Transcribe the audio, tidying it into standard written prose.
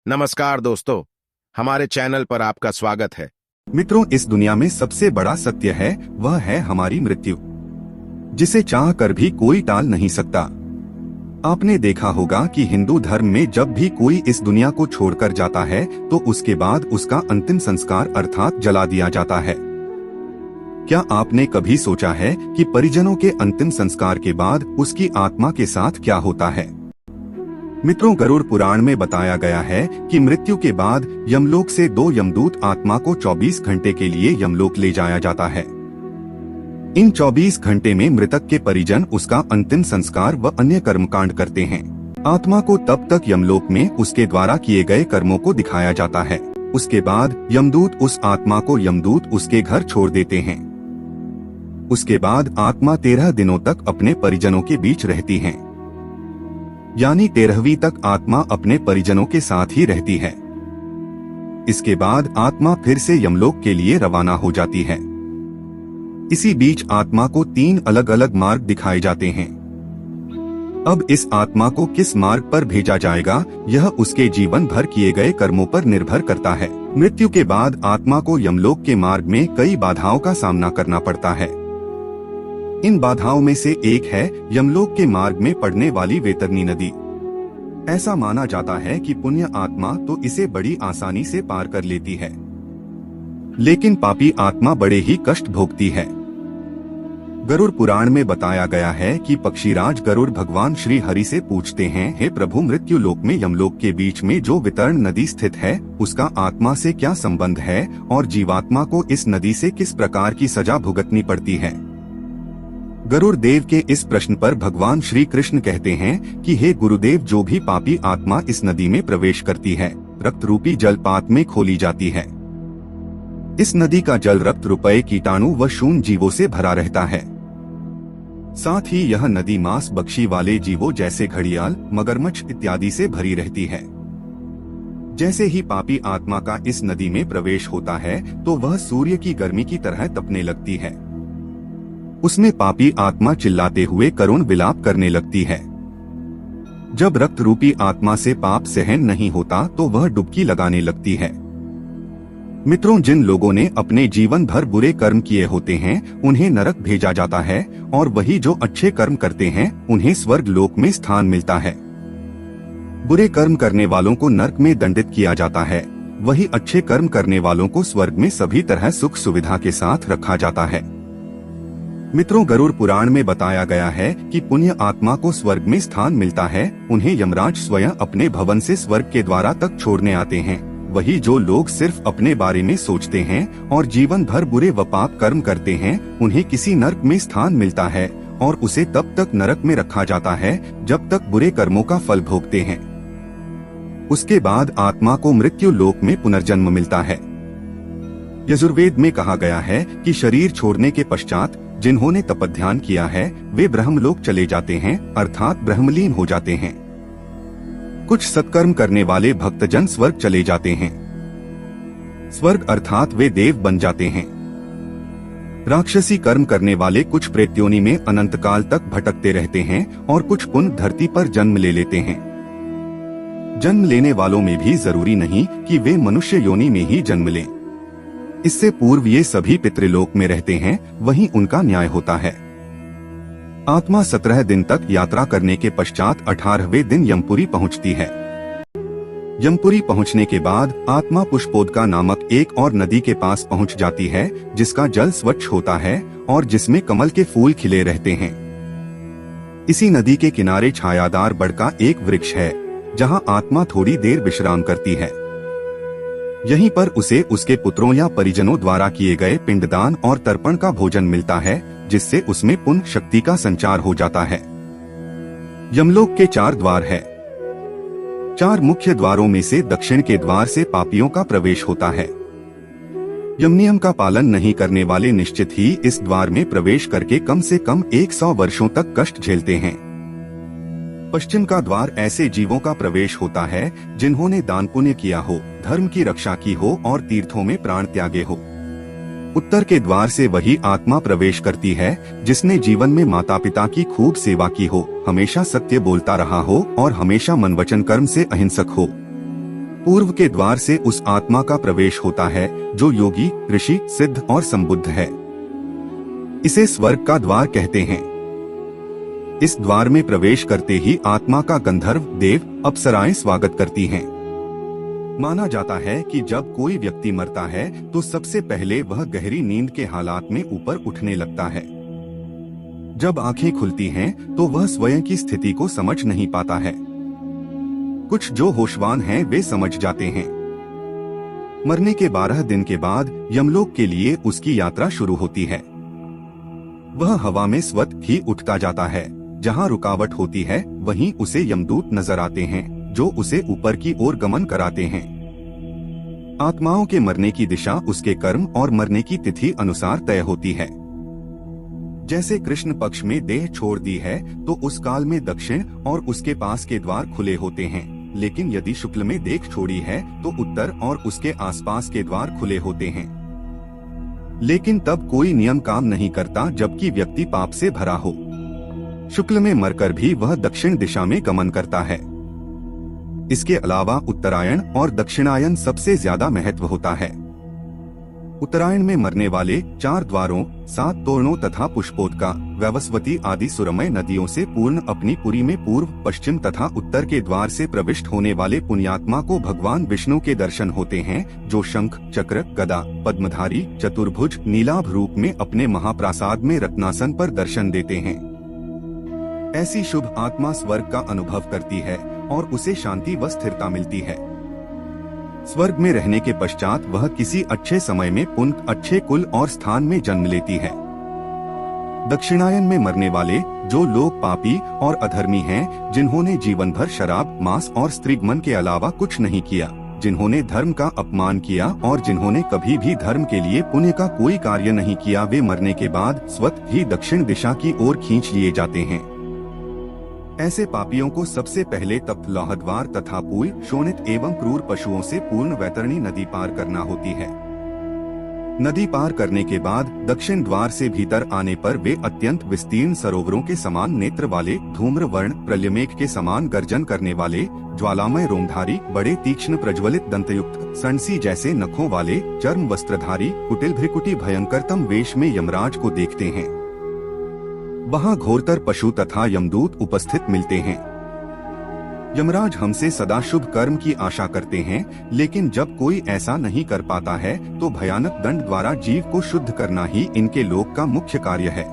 नमस्कार दोस्तों, हमारे चैनल पर आपका स्वागत है। मित्रों, इस दुनिया में सबसे बड़ा सत्य है वह है हमारी मृत्यु, जिसे चाह कर भी कोई टाल नहीं सकता। आपने देखा होगा कि हिंदू धर्म में जब भी कोई इस दुनिया को छोड़कर जाता है तो उसके बाद उसका अंतिम संस्कार अर्थात जला दिया जाता है। क्या आपने कभी सोचा है कि परिजनों के अंतिम संस्कार के बाद उसकी आत्मा के साथ क्या होता है? मित्रों, गरुड़ पुराण में बताया गया है कि मृत्यु के बाद यमलोक से 2 यमदूत आत्मा को 24 घंटे के लिए यमलोक ले जाया जाता है। इन 24 घंटे में मृतक के परिजन उसका अंतिम संस्कार व अन्य कर्मकांड करते हैं। आत्मा को तब तक यमलोक में उसके द्वारा किए गए कर्मों को दिखाया जाता है। उसके बाद यमदूत उस आत्मा को यमदूत उसके घर छोड़ देते हैं। उसके बाद आत्मा 13 दिनों तक अपने परिजनों के बीच रहती है, यानी 13वीं तक आत्मा अपने परिजनों के साथ ही रहती है। इसके बाद आत्मा फिर से यमलोक के लिए रवाना हो जाती है। इसी बीच आत्मा को 3 अलग अलग मार्ग दिखाए जाते हैं। अब इस आत्मा को किस मार्ग पर भेजा जाएगा, यह उसके जीवन भर किए गए कर्मों पर निर्भर करता है। मृत्यु के बाद आत्मा को यमलोक के मार्ग में कई बाधाओं का सामना करना पड़ता है। इन बाधाओं में से एक है यमलोक के मार्ग में पड़ने वाली वैतरणी नदी। ऐसा माना जाता है कि पुण्य आत्मा तो इसे बड़ी आसानी से पार कर लेती है, लेकिन पापी आत्मा बड़े ही कष्ट भोगती है। गरुड़ पुराण में बताया गया है कि पक्षीराज गरुड़ भगवान श्री हरि से पूछते हैं, हे प्रभु, मृत्यु लोक में यमलोक के बीच में जो वैतरण नदी स्थित है उसका आत्मा से क्या संबंध है और जीवात्मा को इस नदी से किस प्रकार की सजा भुगतनी पड़ती है? गरुड़ देव के इस प्रश्न पर भगवान श्री कृष्ण कहते हैं कि हे गुरुदेव, जो भी पापी आत्मा इस नदी में प्रवेश करती है, रक्त रूपी जलपात में खोली जाती है। इस नदी का जल रक्त रुपये कीटाणु व शून्य जीवों से भरा रहता है। साथ ही यह नदी मांस बख्शी वाले जीवों जैसे घड़ियाल, मगरमच्छ इत्यादि से भरी रहती है। जैसे ही पापी आत्मा का इस नदी में प्रवेश होता है तो वह सूर्य की गर्मी की तरह तपने लगती है। उसमें पापी आत्मा चिल्लाते हुए करुण विलाप करने लगती है। जब रक्त रूपी आत्मा से पाप सहन नहीं होता तो वह डुबकी लगाने लगती है। मित्रों, जिन लोगों ने अपने जीवन भर बुरे कर्म किए होते हैं उन्हें नरक भेजा जाता है, और वही जो अच्छे कर्म करते हैं उन्हें स्वर्ग लोक में स्थान मिलता है। बुरे कर्म करने वालों को नरक में दंडित किया जाता है, वही अच्छे कर्म करने वालों को स्वर्ग में सभी तरह सुख सुविधा के साथ रखा जाता है। मित्रों, गरुड़ पुराण में बताया गया है कि पुण्य आत्मा को स्वर्ग में स्थान मिलता है। उन्हें यमराज स्वयं अपने भवन से स्वर्ग के द्वारा तक छोड़ने आते हैं। वही जो लोग सिर्फ अपने बारे में सोचते हैं और जीवन भर बुरे व पाप कर्म करते हैं, उन्हें किसी नरक में स्थान मिलता है और उसे तब तक नरक में रखा जाता है जब तक बुरे कर्मों का फल भोगते हैं। उसके बाद आत्मा को मृत्यु लोक में पुनर्जन्म मिलता है। यजुर्वेद में कहा गया है कि शरीर छोड़ने के पश्चात जिन्होंने तपध्यान किया है वे ब्रह्मलोक चले जाते हैं, अर्थात ब्रह्मलीन हो जाते हैं। कुछ सत्कर्म करने वाले भक्तजन स्वर्ग चले जाते हैं। स्वर्ग अर्थात वे देव बन जाते हैं। राक्षसी कर्म करने वाले कुछ प्रेत्योनि में अनंत काल तक भटकते रहते हैं और कुछ पुण्य धरती पर जन्म ले लेते हैं। जन्म लेने वालों में भी जरूरी नहीं कि वे मनुष्य योनि में ही जन्म लें। इससे पूर्व ये सभी पितृलोक में रहते हैं, वहीं उनका न्याय होता है। आत्मा 17 दिन तक यात्रा करने के पश्चात 18वें दिन यमपुरी पहुंचती है। यमपुरी पहुंचने के बाद आत्मा पुष्पोदका नामक एक और नदी के पास पहुंच जाती है, जिसका जल स्वच्छ होता है और जिसमें कमल के फूल खिले रहते हैं। इसी नदी के किनारे छायादार बड़ का एक वृक्ष है, जहां आत्मा थोड़ी देर विश्राम करती है। यहीं पर उसे उसके पुत्रों या परिजनों द्वारा किए गए पिंडदान और तर्पण का भोजन मिलता है, जिससे उसमें पुण्य शक्ति का संचार हो जाता है। यमलोक के 4 द्वार है। 4 मुख्य द्वारों में से दक्षिण के द्वार से पापियों का प्रवेश होता है। यम नियम का पालन नहीं करने वाले निश्चित ही इस द्वार में प्रवेश करके कम से कम 100 वर्षों तक कष्ट झेलते हैं। पश्चिम का द्वार ऐसे जीवों का प्रवेश होता है जिन्होंने दान पुण्य किया हो, धर्म की रक्षा की हो और तीर्थों में प्राण त्यागे हो। उत्तर के द्वार से वही आत्मा प्रवेश करती है जिसने जीवन में माता पिता की खूब सेवा की हो, हमेशा सत्य बोलता रहा हो और हमेशा मन वचन कर्म से अहिंसक हो। पूर्व के द्वार से उस आत्मा का प्रवेश होता है जो योगी, ऋषि, सिद्ध और संबुद्ध है। इसे स्वर्ग का द्वार कहते हैं। इस द्वार में प्रवेश करते ही आत्मा का गंधर्व, देव, अप्सराएं स्वागत करती हैं। माना जाता है कि जब कोई व्यक्ति मरता है तो सबसे पहले वह गहरी नींद के हालात में ऊपर उठने लगता है। जब आंखें खुलती हैं तो वह स्वयं की स्थिति को समझ नहीं पाता है। कुछ जो होशवान हैं वे समझ जाते हैं। मरने के 12 दिन के बाद यमलोक के लिए उसकी यात्रा शुरू होती है। वह हवा में स्वतः ही उठता जाता है। जहाँ रुकावट होती है वहीं उसे यमदूत नजर आते हैं जो उसे ऊपर की ओर गमन कराते हैं। आत्माओं के मरने की दिशा उसके कर्म और मरने की तिथि अनुसार तय होती है। जैसे कृष्ण पक्ष में देह छोड़ दी है तो उस काल में दक्षिण और उसके पास के द्वार खुले होते हैं, लेकिन यदि शुक्ल में देह छोड़ी है तो उत्तर और उसके आसपास के द्वार खुले होते हैं। लेकिन तब कोई नियम काम नहीं करता जबकि व्यक्ति पाप से भरा हो। शुक्ल में मरकर भी वह दक्षिण दिशा में गमन करता है। इसके अलावा उत्तरायण और दक्षिणायन सबसे ज्यादा महत्व होता है। उत्तरायण में मरने वाले 4 द्वारों, 7 तोरणों तथा पुष्पोदका, वैवस्वती आदि सुरमय नदियों से पूर्ण अपनी पुरी में पूर्व, पश्चिम तथा उत्तर के द्वार से प्रविष्ट होने वाले पुण्यात्मा को भगवान विष्णु के दर्शन होते हैं, जो शंख, चक्र, गदा, पद्मधारी, चतुर्भुज, नीलाभ रूप में अपने महाप्रासाद में रत्नासन पर दर्शन देते हैं। ऐसी शुभ आत्मा स्वर्ग का अनुभव करती है और उसे शांति व स्थिरता मिलती है। स्वर्ग में रहने के पश्चात वह किसी अच्छे समय में पुण्य, अच्छे कुल और स्थान में जन्म लेती है। दक्षिणायन में मरने वाले जो लोग पापी और अधर्मी हैं, जिन्होंने जीवन भर शराब, मांस और स्त्रीगमन के अलावा कुछ नहीं किया, जिन्होंने धर्म का अपमान किया और जिन्होंने कभी भी धर्म के लिए पुण्य का कोई कार्य नहीं किया, वे मरने के बाद स्वतः ही दक्षिण दिशा की ओर खींच लिए जाते हैं। ऐसे पापियों को सबसे पहले तप्त लौहद्वार तथा पूल, शोणित एवं क्रूर पशुओं से पूर्ण वैतरणी नदी पार करना होती है। नदी पार करने के बाद दक्षिण द्वार से भीतर आने पर वे अत्यंत विस्तीर्ण सरोवरों के समान नेत्र वाले, धूम्र वर्ण, प्रलयमेघ के समान गर्जन करने वाले, ज्वालामय रोमधारी, बड़े तीक्ष्ण प्रज्वलित दंतयुक्त, सनसी जैसे नखों वाले, चर्म वस्त्रधारी, कुटिल भ्रिकुटी भयंकरतम वेश में यमराज को देखते हैं। वहाँ घोरतर पशु तथा यमदूत उपस्थित मिलते हैं। यमराज हमसे सदा शुभ कर्म की आशा करते हैं, लेकिन जब कोई ऐसा नहीं कर पाता है तो भयानक दंड द्वारा जीव को शुद्ध करना ही इनके लोक का मुख्य कार्य है।